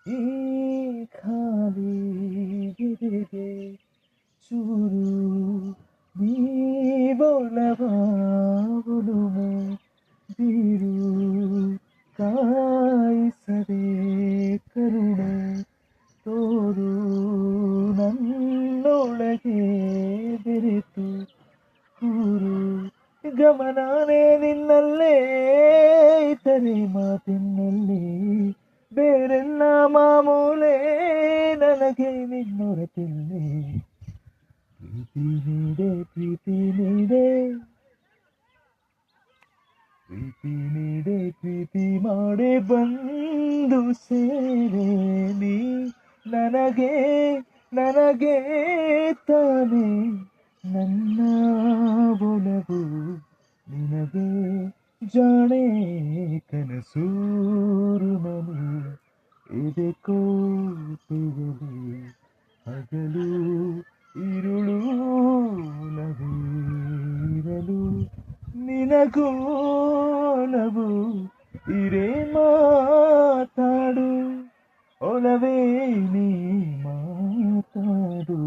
ಈ ಖಾಲಿ ಗೆರೆಗೆ ಚೂರು ನೀವೊಲವ ಒಲುಮೆ ಬೀರು ಕಾಯಿಸದೆ ಕರುಣೆ ತೋರು ನನ್ನೊಳಗೆ ಬೆರೆತು ಕೂರು ಗಮನಾನೇ ನಿನ್ನಲ್ಲೇ ಇತರೆ ಮಾತಿನಲ್ಲಿ ಬೇರೆಲ್ಲ ಮಾಮೂಲೆ ನನಗೆ ನಿನ್ನೊರತಿಲ್ಲೇ ಪ್ರೀತಿ ನೀಡೆ ಪ್ರೀತಿ ನೀಡೆ ಪ್ರೀತಿ ನೀಡೆ ಪ್ರೀತಿ ಮಾಡಿ ಬಂದು ಸೇರೆ ನೀ ನನಗೆ ನನಗೆ ತಾನೆ ನನ್ನ ಒಲವು ನಿನಗೆ ಜಾಣೆ ಕನಸೂರು ಮನೆ ಎದೆ ಕೋಟೆಯಲ್ಲಿ ಹಗಲು ഇരുളു ನವಿರಲು ನಿನಗೋಲವು ಇರೇ ಮಾತಾಡು ಒಲವೇ ನೀ ಮಾತಾಡು